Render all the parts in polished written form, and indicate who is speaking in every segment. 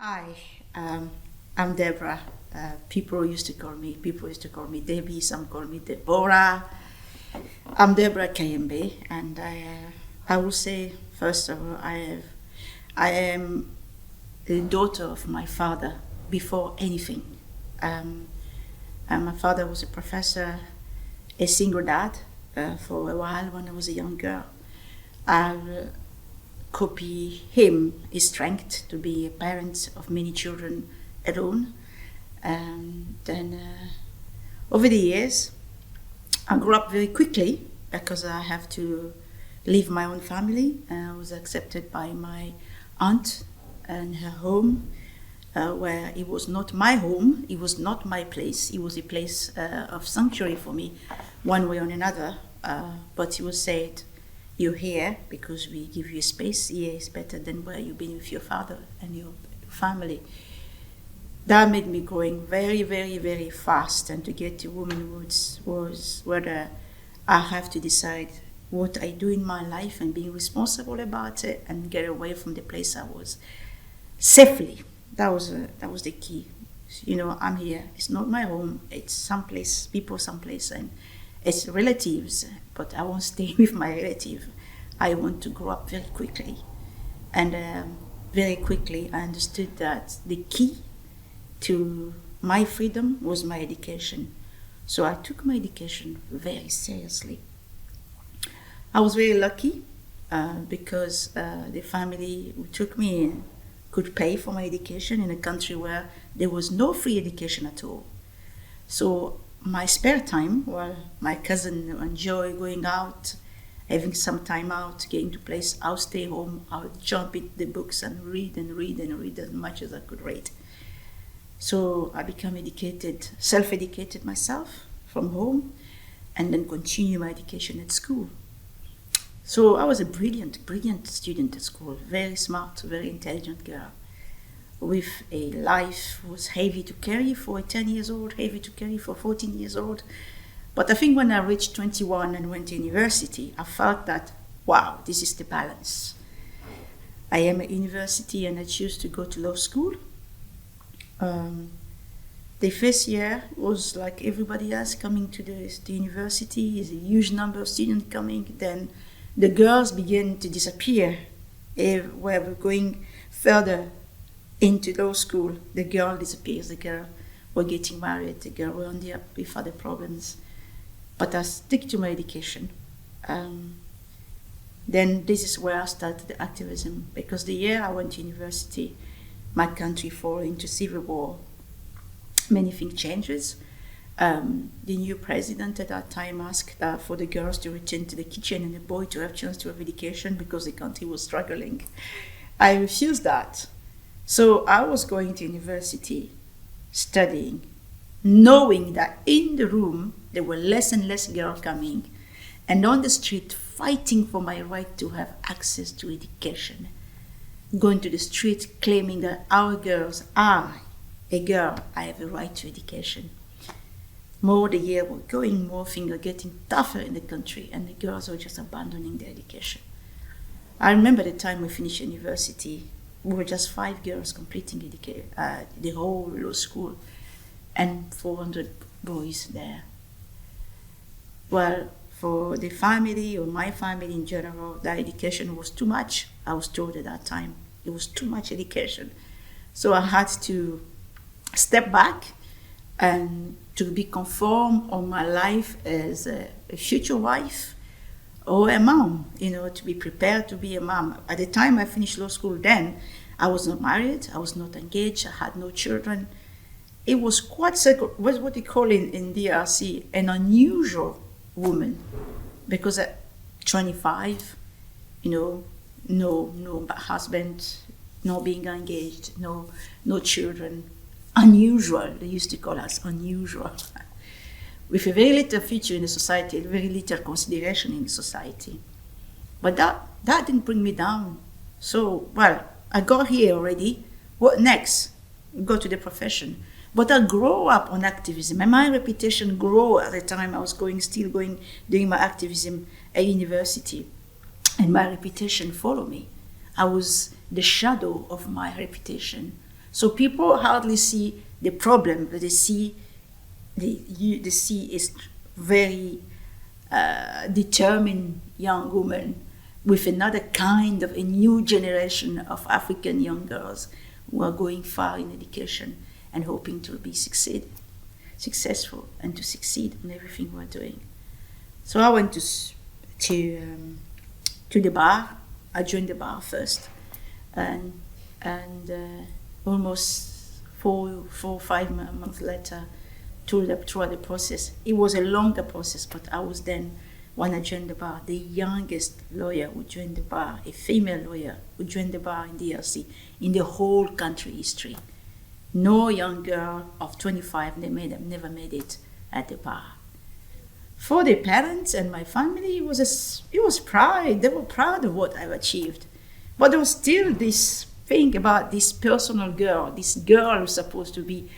Speaker 1: Hi, um, I'm Debra. People used to call me Debbie, some call me Debora. I'm Debora Kayembe, and I will say, first of all, I am the daughter of my father before anything. Um, and my father was a professor, a single dad for a while when I was a young girl. I copy him, his strength to be a parent of many children alone. And then over the years, I grew up very quickly because I have to leave my own family. I was accepted by my aunt and her home, where it was not my home, it was not my place, it was a place of sanctuary for me, one way or another. But it was said, you're here because we give you space. Here is better than where you've been with your father and your family. That made me going very, very, very fast. And to get to womanhood was whether I have to decide what I do in my life and being responsible about it and get away from the place I was safely. That was the key. You know, I'm here. It's not my home. It's someplace, people someplace, and it's relatives. But I won't stay with my relative. I want to grow up very quickly, and very quickly I understood that the key to my freedom was my education. So I took my education very seriously. I was very lucky because the family who took me in could pay for my education in a country where there was no free education at all. So my spare time, while my cousin enjoyed going out, having some time out, getting to place, I'll stay home, I'll jump into the books and read and read and read as much as I could read. So I became educated, self-educated myself from home, and then continue my education at school. So I was a brilliant student at school, very smart, very intelligent girl, with a life was heavy to carry for a 10 years old, heavy to carry for 14 years old. But I think when I reached 21 and went to university, I felt that, wow, this is the balance. I am at university and I choose to go to law school. The first year was like everybody else coming to the university. Is a huge number of students coming. Then the girls began to disappear. Where we're going further into law school, the girl disappears. The girl were getting married. The girl were on the up with other problems. But I stick to my education. Then this is where I started the activism, because the year I went to university, my country fall into civil war. Many things changes. The new president at that time asked for the girls to return to the kitchen and the boy to have a chance to have education because the country was struggling. I refused that. So I was going to university, studying, knowing that in the room there were less and less girls coming, and on the street fighting for my right to have access to education. Going to the street claiming that our girls, I, a girl, I have a right to education. More the year were going, more things are getting tougher in the country, and the girls are just abandoning their education. I remember the time we finished university, we were just 5 girls completing the whole law school, and 400 boys there. Well, for the family or my family in general, that education was too much. I was told at that time it was too much education. So I had to step back and to be conform on my life as a future wife or a mom, to be prepared to be a mom. At the time I finished law school then, I was not married, I was not engaged, I had no children. It was quite what they call in DRC an unusual woman, because at 25, no husband, no being engaged, no children. Unusual, they used to call us unusual. With a very little feature in the society, very little consideration in society. But that didn't bring me down. So, well, I got here already. What next? Go to the profession. But I grew up on activism, and my reputation grew at the time I was doing my activism at university, and my reputation followed me. I was the shadow of my reputation. So people hardly see the problem, but they see the see is very determined young woman with another kind of a new generation of African young girls who are going far in education and hoping to be successful and to succeed in everything we're doing. So I went to the bar. I joined the bar first, and almost 4 or 5 months later, throughout the process. It was a longer process, but I was then, when I joined the bar, the youngest lawyer who joined the bar, a female lawyer who joined the bar in DRC in the whole country history. No young girl of 25 never made it at the bar. For the parents and my family, it was pride. They were proud of what I've achieved. But there was still this thing about this personal girl, this girl who's supposed to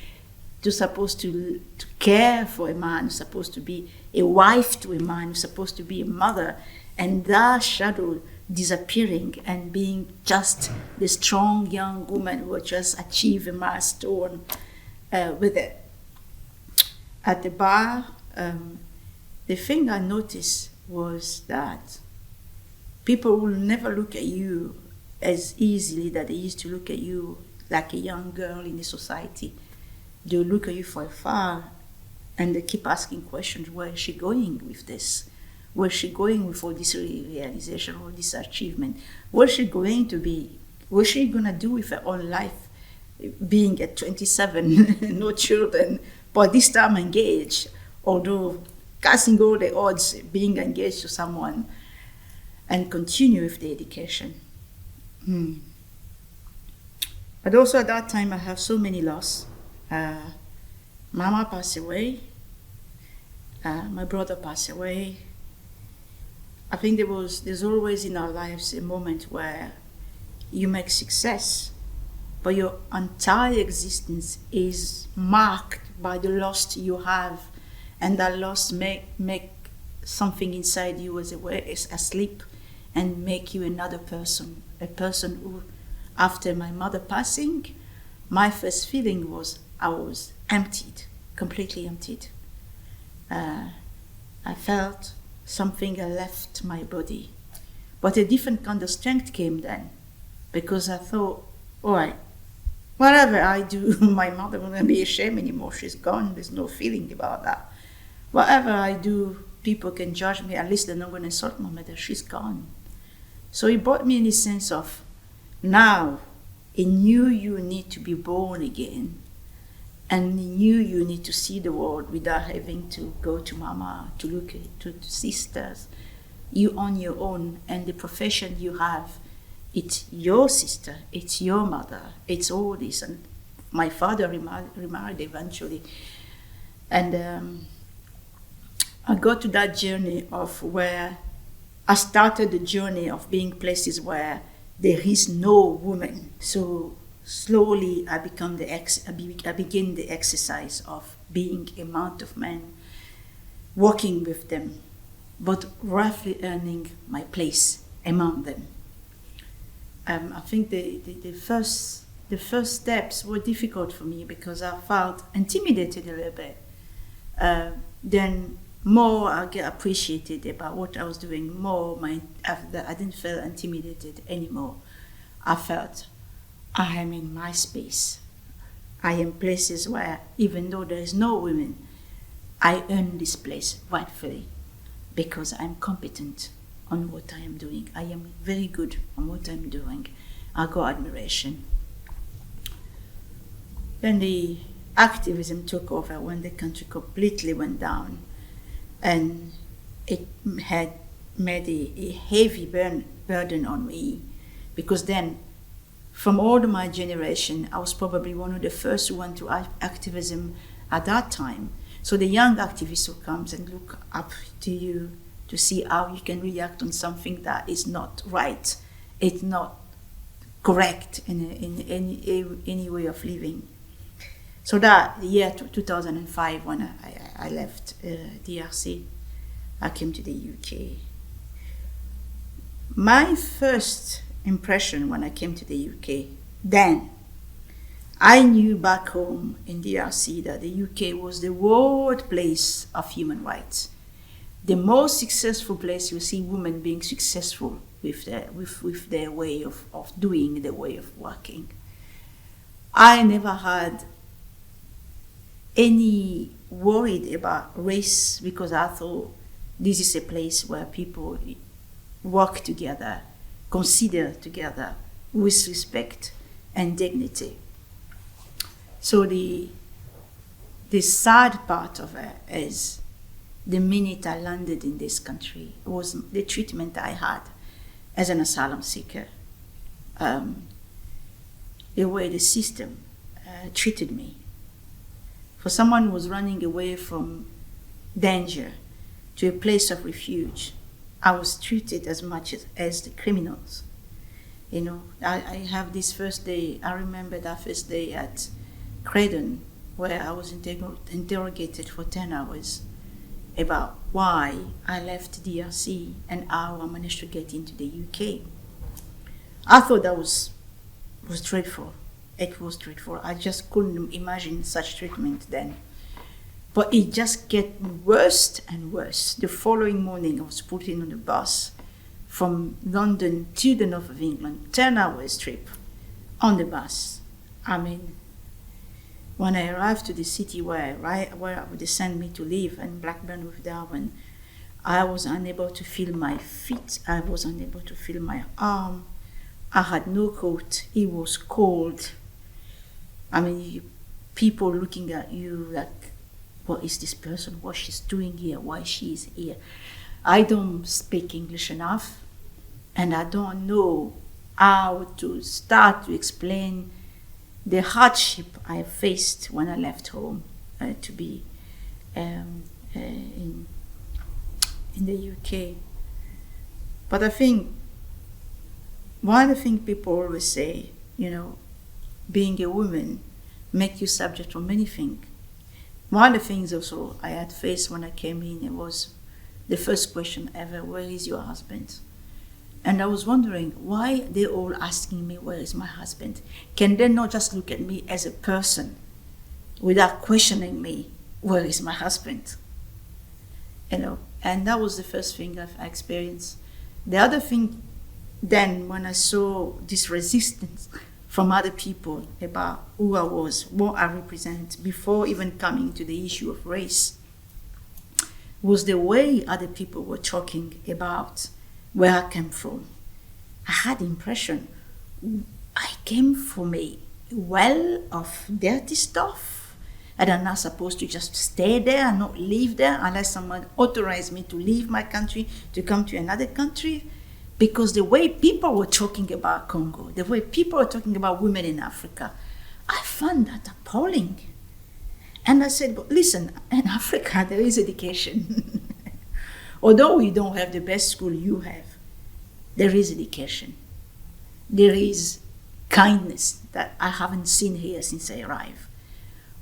Speaker 1: care for a man, who's supposed to be a wife to a man, who's supposed to be a mother, and that shadow disappearing and being just the strong young woman who just achieved a milestone with it. At the bar, the thing I noticed was that people will never look at you as easily that they used to look at you like a young girl in the society. They look at you from afar and they keep asking questions. Where is she going with this? Where is she going with all this realization, all this achievement? What is she going to be? What is she going to do with her own life? Being at 27, no children, but this time engaged, although casting all the odds, being engaged to someone and continue with the education. But also at that time, I have so many losses. Mama passed away. My brother passed away. I think there's always in our lives a moment where you make success, but your entire existence is marked by the loss you have, and that loss make something inside you as asleep, and make you another person, a person who, after my mother passing, my first feeling was I was emptied, completely emptied. I felt something had left my body. But a different kind of strength came then, because I thought, all right, whatever I do, my mother won't be ashamed anymore. She's gone. There's no feeling about that. Whatever I do, people can judge me. At least they're not going to insult my mother. She's gone. So it brought me in the sense of, now, a new you need to be born again. And you need to see the world without having to go to mama, to look to sisters. You on your own, and the profession you have, it's your sister, it's your mother, it's all this. And my father remarried eventually. And I got to that journey of where I started the journey of being places where there is no woman. So slowly I begin the exercise of being among of men, working with them, but roughly earning my place among them. I think the first steps were difficult for me because I felt intimidated a little bit. Then more I get appreciated about what I was doing, I didn't feel intimidated anymore. I felt I am in my space. I am places where, even though there is no women, I earn this place rightfully because I'm competent on what I am doing. I am very good on what I'm doing. I got admiration. Then the activism took over when the country completely went down, and it had made a heavy burden on me, because then from all of my generation, I was probably one of the first who went to activism at that time. So the young activist who comes and look up to you to see how you can react on something that is not right, it's not correct in any way of living. So that the year 2005, when I left DRC, I came to the UK. My first impression when I came to the UK, then, I knew back home in DRC that the UK was the world place of human rights. The most successful place you see women being successful with their way of doing, their way of working. I never had any worried about race because I thought this is a place where people work together, consider together with respect and dignity. So the sad part of it is the minute I landed in this country was the treatment I had as an asylum seeker. The way the system treated me. For someone who was running away from danger to a place of refuge, I was treated as much as the criminals. You know, I have this first day, I remember that first day at Croydon, where I was interrogated for 10 hours about why I left DRC and how I managed to get into the UK. I thought that was dreadful. It was dreadful. I just couldn't imagine such treatment then. But it just get worse and worse. The following morning, I was put in on a bus from London to the north of England, 10 hours trip on the bus. I mean, when I arrived to the city where they sent me to live in Blackburn with Darwin, I was unable to feel my feet. I was unable to feel my arm. I had no coat. It was cold. I mean, people looking at you like, what is this person? What she's doing here? Why she is here? I don't speak English enough, and I don't know how to start to explain the hardship I faced when I left home to be in the UK. But I think one of the things people always say, you know, being a woman make you subject to many things. One of the things also I had faced when I came in, it was the first question ever, where is your husband? And I was wondering why they're all asking me, where is my husband? Can they not just look at me as a person without questioning me, where is my husband? You know, and that was the first thing I've experienced. The other thing then, when I saw this resistance from other people about who I was, what I represent, before even coming to the issue of race, was the way other people were talking about where I came from. I had the impression I came from a well of dirty stuff, and I'm not supposed to just stay there and not live there unless someone authorized me to leave my country to come to another country. Because the way people were talking about Congo, the way people were talking about women in Africa, I found that appalling. And I said, but listen, in Africa there is education. Although we don't have the best school you have, there is education. There is kindness that I haven't seen here since I arrived.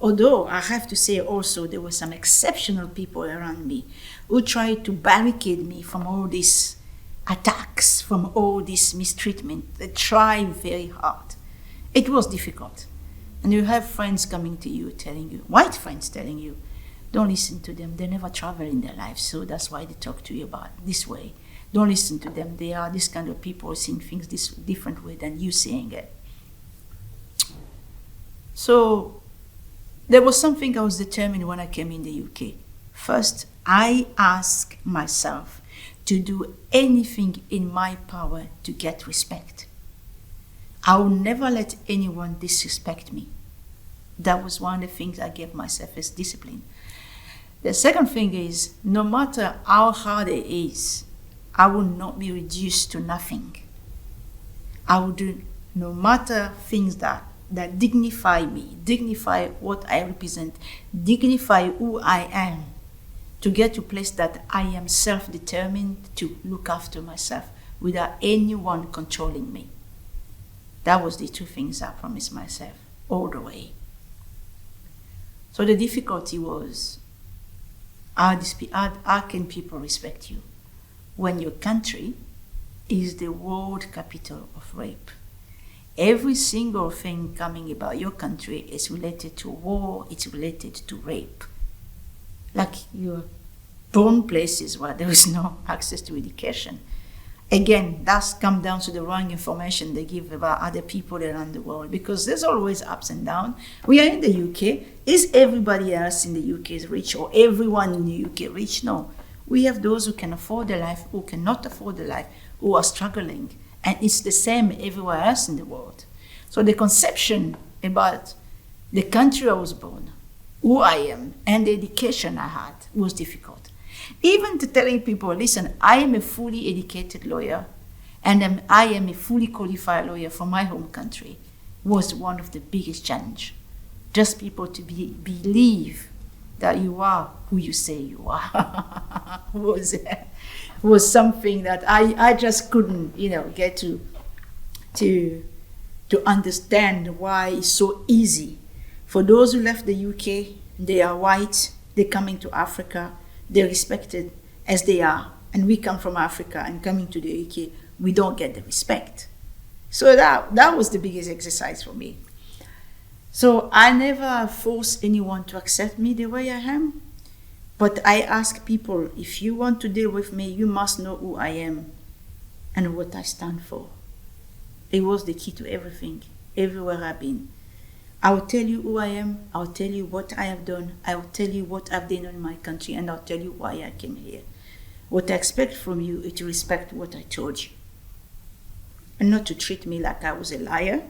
Speaker 1: Although I have to say also there were some exceptional people around me who tried to barricade me from all this attacks, from all this mistreatment. They try very hard. It was difficult. And you have friends coming to you, telling you, white friends telling you, don't listen to them. They never travel in their lives, so that's why they talk to you about this way. Don't listen to them. They are this kind of people seeing things this different way than you seeing it. So there was something I was determined when I came in the UK. First, I asked myself to do anything in my power to get respect. I will never let anyone disrespect me. That was one of the things I gave myself as discipline. The second thing is, no matter how hard it is, I will not be reduced to nothing. I will do no matter things that dignify me, dignify what I represent, dignify who I am, to get to a place that I am self-determined to look after myself without anyone controlling me. That was the two things I promised myself all the way. So the difficulty was, how can people respect you when your country is the world capital of rape? every single thing coming about your country is related to war, it's related to rape. Like you're born places where there is no access to education. Again, that's come down to the wrong information they give about other people around the world, because there's always ups and downs. We are in the UK. Is everybody else in the UK is rich, or everyone in the UK rich? No. We have those who can afford the life, who cannot afford the life, who are struggling. And it's the same everywhere else in the world. So the conception about the country I was born, who I am, and the education I had was difficult. Even to telling people, listen, I am a fully educated lawyer, and I am a fully qualified lawyer from my home country, was one of the biggest challenge. Just people to believe that you are who you say you are was something that I just couldn't, get to understand why it's so easy. For those who left the UK, they are white, they're coming to Africa, they're respected as they are. And we come from Africa and coming to the UK, we don't get the respect. So that was the biggest exercise for me. So I never force anyone to accept me the way I am. But I ask people, if you want to deal with me, you must know who I am and what I stand for. It was the key to everything, everywhere I've been. I will tell you who I am, I'll tell you what I have done, I will tell you what I've done in my country, and I'll tell you why I came here. What I expect from you is to respect what I told you. And not to treat me like I was a liar,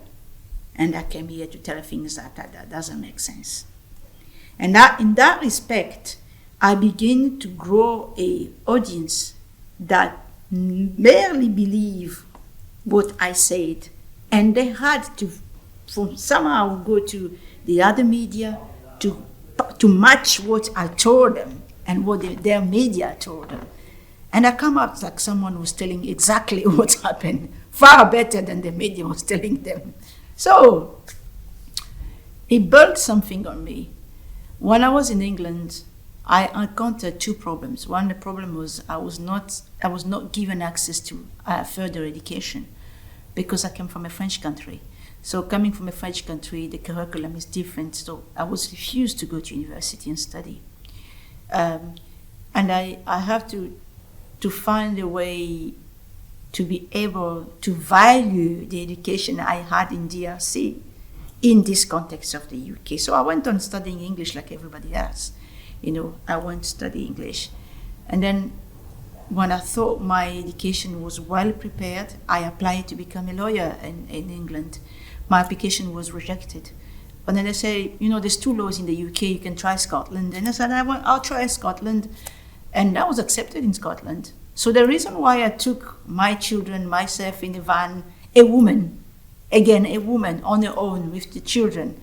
Speaker 1: and I came here to tell things that doesn't make sense. And that, in that respect, I begin to grow an audience that barely believe what I said, and they had to from somehow go to the other media to match what I told them and what their media told them. And I come out like someone who's telling exactly what happened, far better than the media was telling them. So it built something on me. When I was in England, I encountered two problems. One, the problem was I was not given access to further education because I came from a French country. So coming from a French country, the curriculum is different. So I was refused to go to university and study. And I have to find a way to be able to value the education I had in DRC in this context of the UK. So I went on studying English like everybody else. I went to study English. And then when I thought my education was well prepared, I applied to become a lawyer in England. My application was rejected. But then they say, there's two laws in the UK, you can try Scotland. And I said, I'll try Scotland. And I was accepted in Scotland. So the reason why I took my children, myself in the van, a woman on her own with the children,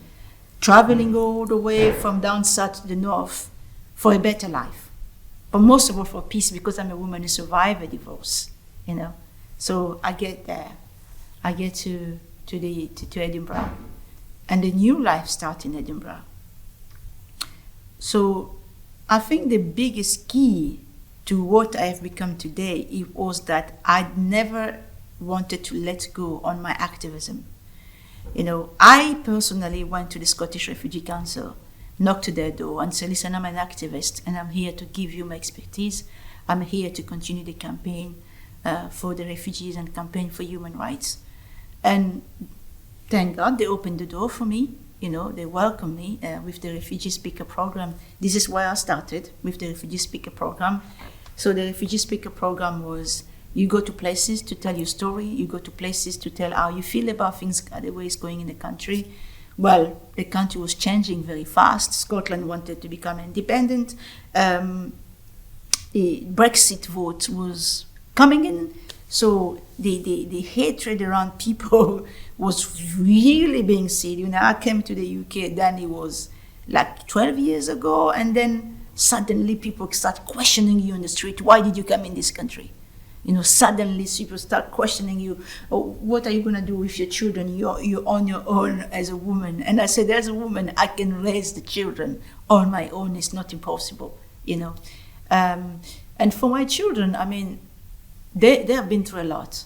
Speaker 1: traveling all the way from down south to the north for a better life. But most of all for peace, because I'm a woman who survived a divorce, So I get there. I get to Edinburgh. And a new life starts in Edinburgh. So I think the biggest key to what I have become today, it was that I never wanted to let go on my activism. I personally went to the Scottish Refugee Council, knocked to their door and said, listen, I'm an activist and I'm here to give you my expertise. I'm here to continue the campaign for the refugees and campaign for human rights. And thank God they opened the door for me. They welcomed me with the Refugee Speaker Program. This is where I started, with the Refugee Speaker Program. So the Refugee Speaker Program was, you go to places to tell your story, you go to places to tell how you feel about things, the way it's going in the country. Well, the country was changing very fast. Scotland wanted to become independent. The Brexit vote was coming in. So the hatred around people was really being seen. I came to the UK, then it was like 12 years ago, and then suddenly people start questioning you in the street. Why did you come in this country? Suddenly people start questioning you. Oh, what are you going to do with your children? You're on your own as a woman. And I said, as a woman, I can raise the children on my own. It's not impossible, And for my children, they have been through a lot.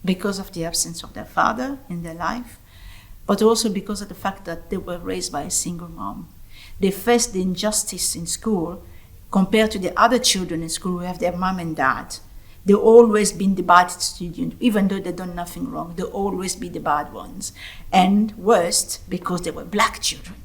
Speaker 1: because of the absence of their father in their life, but also because of the fact that they were raised by a single mom. They faced the injustice in school compared to the other children in school who have their mom and dad. They've always been the bad student, even though they've done nothing wrong. They'll always be the bad ones. And worst, because they were black children.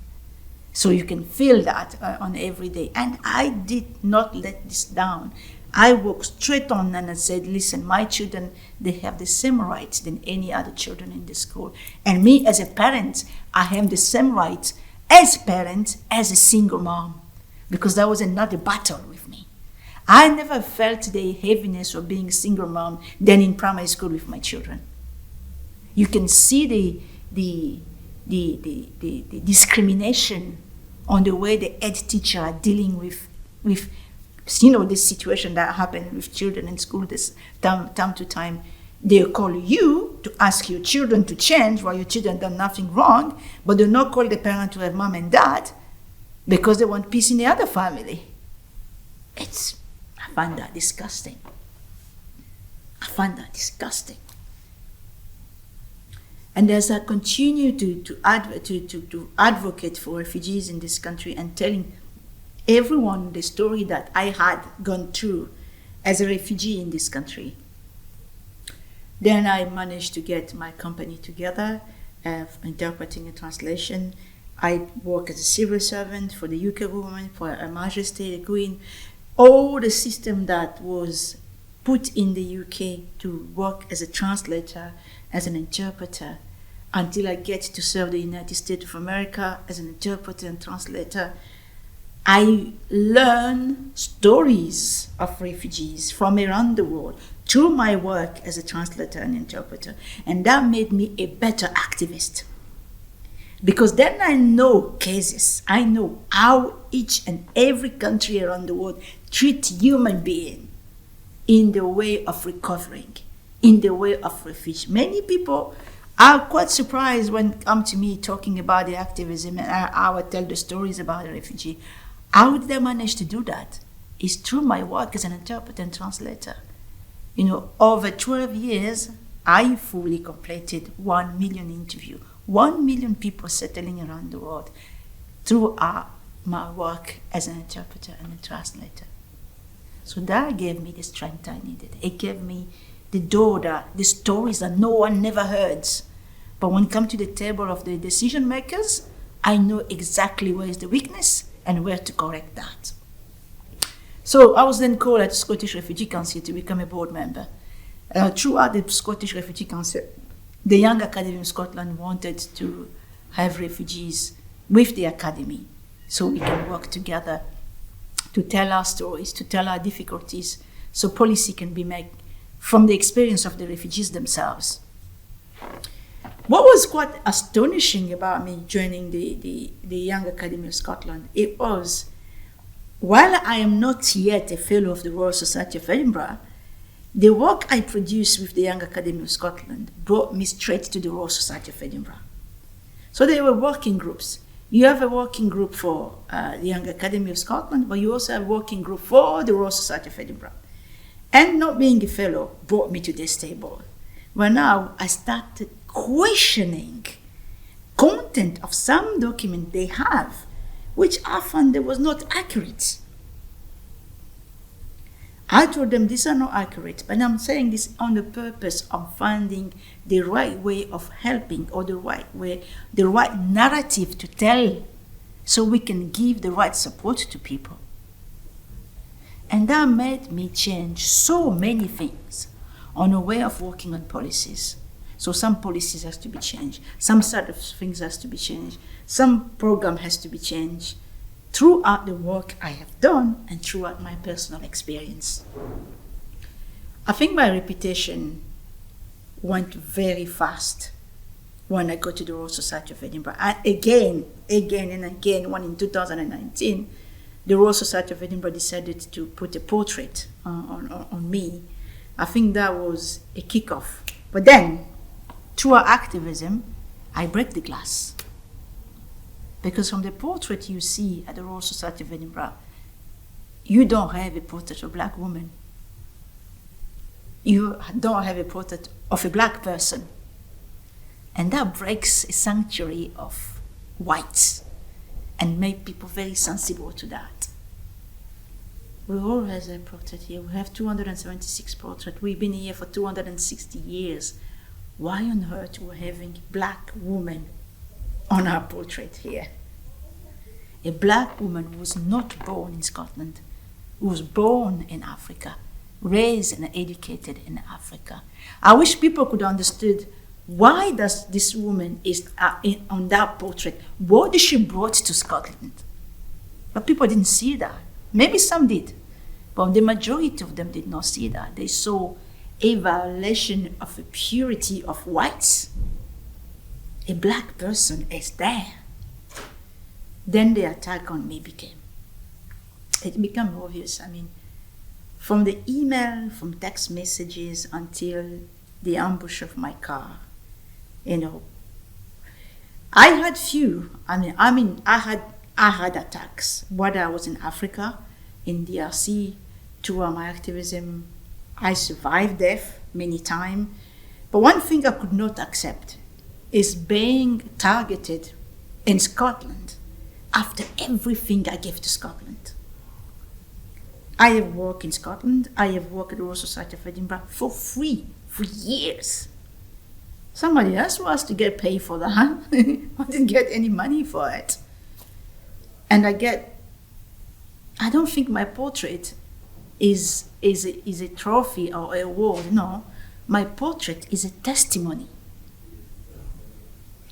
Speaker 1: So you can feel that on every day. And I did not let this down. I walked straight on and I said, listen, my children, they have the same rights than any other children in the school. And me as a parent, I have the same rights as parent, as a single mom. Because that was another battle with me. I never felt the heaviness of being a single mom than in primary school with my children. You can see the discrimination on the way the ed teacher are dealing with this situation that happened with children in school this time to time. They'll call you to ask your children to change while your children done nothing wrong, but they'll not call the parent to have mom and dad because they want peace in the other family. I find that disgusting. And as I continue to advocate for refugees in this country and telling everyone the story that I had gone through as a refugee in this country, then I managed to get my company together, interpreting and translation. I work as a civil servant for the UK government, for Her Majesty the Queen. All the system that was put in the UK to work as a translator, as an interpreter, until I get to serve the United States of America as an interpreter and translator. I learn stories of refugees from around the world through my work as a translator and interpreter. And that made me a better activist. Because then I know cases. I know how each and every country around the world treat human beings in the way of recovering, in the way of refuge. Many people are quite surprised when they come to me talking about the activism and how I tell the stories about the refugee. How did I manage to do that? It's through my work as an interpreter and translator. Over 12 years, I fully completed 1 million interviews, 1 million people settling around the world through my work as an interpreter and a translator. So that gave me the strength I needed. It gave me the stories that no one never heard. But when it comes to the table of the decision makers, I know exactly where is the weakness and where to correct that. So I was then called at the Scottish Refugee Council to become a board member. Throughout the Scottish Refugee Council, the Young Academy of Scotland wanted to have refugees with the Academy so we can work together to tell our stories, to tell our difficulties, so policy can be made from the experience of the refugees themselves. What was quite astonishing about me joining the Young Academy of Scotland, it was, while I am not yet a fellow of the Royal Society of Edinburgh, the work I produced with the Young Academy of Scotland brought me straight to the Royal Society of Edinburgh. So there were working groups. You have a working group for the Young Academy of Scotland, but you also have a working group for the Royal Society of Edinburgh. And not being a fellow brought me to this table, where now I started questioning content of some document they have, which I found that was not accurate. I told them these are not accurate, but I'm saying this on the purpose of finding the right way of helping, or the right narrative to tell, so we can give the right support to people. And that made me change so many things on a way of working on policies. So some policies has to be changed, some sort of things has to be changed, some program has to be changed throughout the work I have done and throughout my personal experience. I think my reputation went very fast when I got to the Royal Society of Edinburgh. And again, when in 2019, the Royal Society of Edinburgh decided to put a portrait on me. I think that was a kickoff. But then, through our activism, I break the glass. Because from the portrait you see at the Royal Society of Edinburgh, you don't have a portrait of a black woman. you don't have a portrait of a black person. And that breaks a sanctuary of whites and make people very sensible to that. We always have a portrait here. We have 276 portraits. We've been here for 260 years. Why on earth we're having black women on our portrait here? A black woman who was not born in Scotland, who was born in Africa, raised and educated in Africa. I wish people could understood why does this woman is on that portrait. What did she brought to Scotland? But people didn't see that. Maybe some did, but the majority of them did not see that. They saw a violation of the purity of whites. A black person is there. Then the attack on me became obvious. I mean, from the email, from text messages until the ambush of my car, you know, I had few. I had attacks. Whether I was in Africa, in DRC, through my activism, I survived death many times. But one thing I could not accept is being targeted in Scotland after everything I gave to Scotland. I have worked in Scotland. I have worked at the Royal Society of Edinburgh for free for years. Somebody else was to get paid for that. I didn't get any money for it. And I don't think my portrait is a trophy or a award. No, my portrait is a testimony.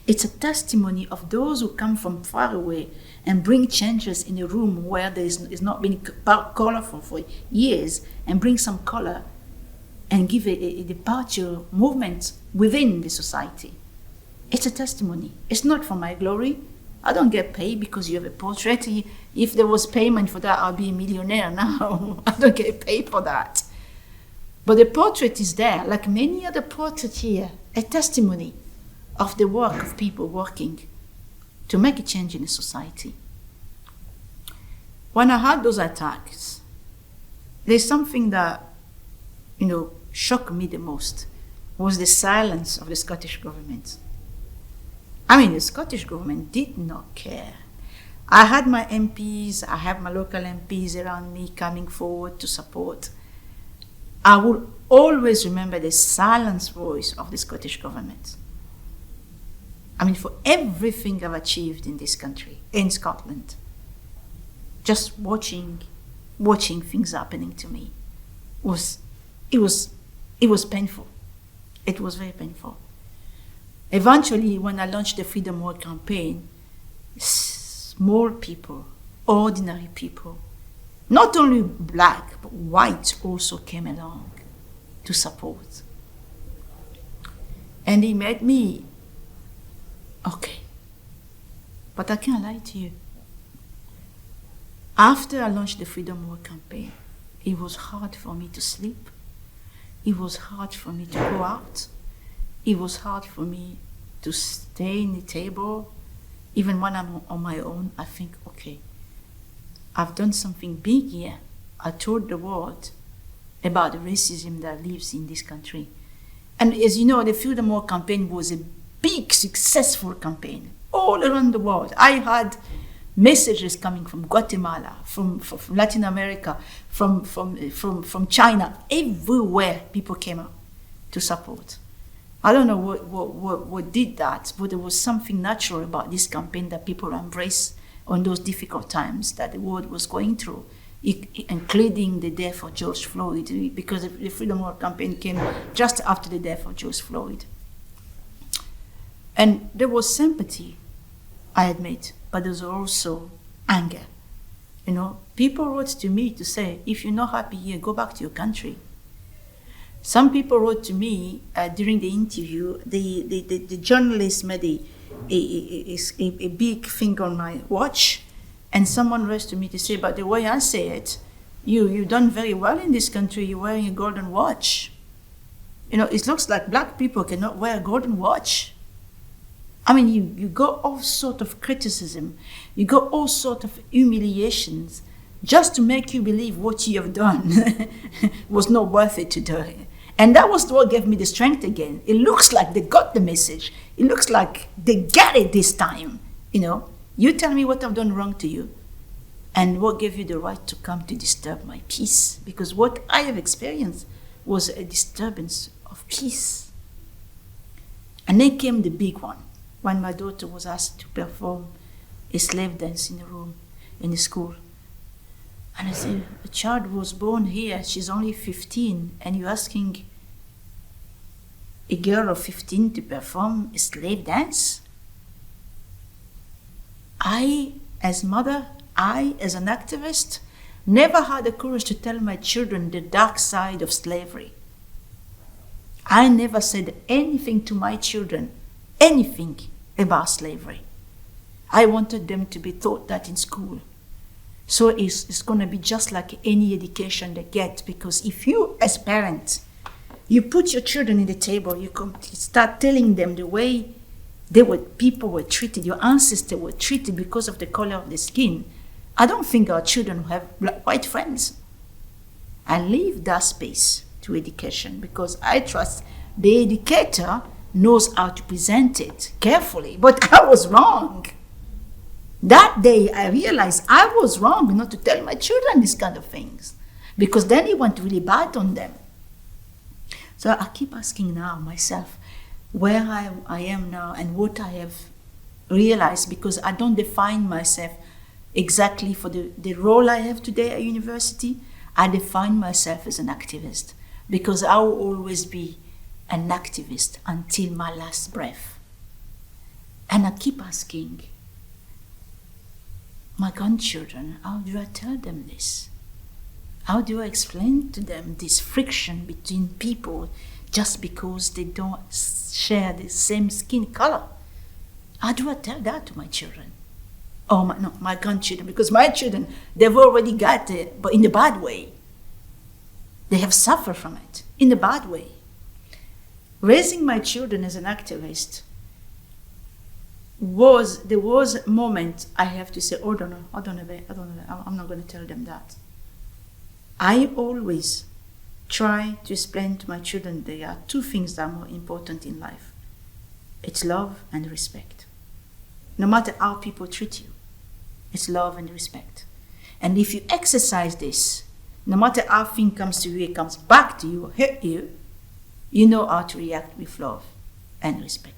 Speaker 1: It's a testimony of those who come from far away and bring changes in a room where there is not been colorful for years, and bring some color and give a departure movement within the society. It's a testimony. It's not for my glory. I don't get paid because you have a portrait. If there was payment for that, I'll be a millionaire now. I don't get paid for that. But the portrait is there, like many other portraits here, a testimony of the work of people working to make a change in the society. When I had those attacks, there's something that, shocked me the most, was the silence of the Scottish government. The Scottish government did not care. I had my MPs, I have my local MPs around me coming forward to support. I will always remember the silent voice of the Scottish government. For everything I've achieved in this country, in Scotland, just watching things happening to me was painful. It was very painful. Eventually, when I launched the Freedom War campaign, small people, ordinary people, not only black, but white also came along to support. And it made me, okay, but I can't lie to you. After I launched the Freedom War campaign, it was hard for me to sleep. It was hard for me to go out. It was hard for me to stay in the table. Even when I'm on my own, I think, okay, I've done something big here. I told the world about the racism that lives in this country. And as you know, the Freedom War campaign was a big, successful campaign all around the world. I had messages coming from Guatemala, from Latin America, from China. Everywhere people came out to support. I don't know what did that, but there was something natural about this campaign that people embraced on those difficult times that the world was going through, including the death of George Floyd, because the Freedom War campaign came just after the death of George Floyd. And there was sympathy, I admit, but there's also anger. People wrote to me to say, if you're not happy here, go back to your country. Some people wrote to me during the interview, the journalist made a big thing on my watch, and someone wrote to me to say, but the way I say it, you've done very well in this country, you're wearing a golden watch. It looks like black people cannot wear a golden watch. You got all sort of criticism, you got all sort of humiliations, just to make you believe what you have done was not worth it to do. And that was what gave me the strength again. It looks like they got the message. It looks like they get it this time. You tell me what I've done wrong to you, and what gave you the right to come to disturb my peace? Because what I have experienced was a disturbance of peace. And then came the big one, when my daughter was asked to perform a slave dance in the room, in the school. And I said, a child was born here, she's only 15, and you're asking a girl of 15 to perform a slave dance? I, as mother, I, as an activist, never had the courage to tell my children the dark side of slavery. I never said anything to my children, anything about slavery. I wanted them to be taught that in school. So it's going to be just like any education they get, because if you, as parents, you put your children in the table, you start telling them the way people were treated, your ancestors were treated because of the color of the skin, I don't think our children will have white friends. I leave that space to education because I trust the educator knows how to present it carefully. But I was wrong. That day I realized I was wrong not to tell my children these kind of things, because then it went really bad on them. So I keep asking now myself where I am now and what I have realized, because I don't define myself exactly for the role I have today at university. I define myself as an activist, because I will always be an activist until my last breath. And I keep asking my grandchildren, how do I tell them this? How do I explain to them this friction between people just because they don't share the same skin color? How do I tell that to my children? My grandchildren, because my children, they've already got it, but in the bad way. They have suffered from it, in the bad way. Raising my children as an activist, there was a moment I have to say, hold on a bit, I'm not going to tell them that. I always try to explain to my children there are two things that are more important in life. It's love and respect. No matter how people treat you, it's love and respect. And if you exercise this, no matter how thing comes to you, it comes back to you or hurt you, you know how to react with love and respect.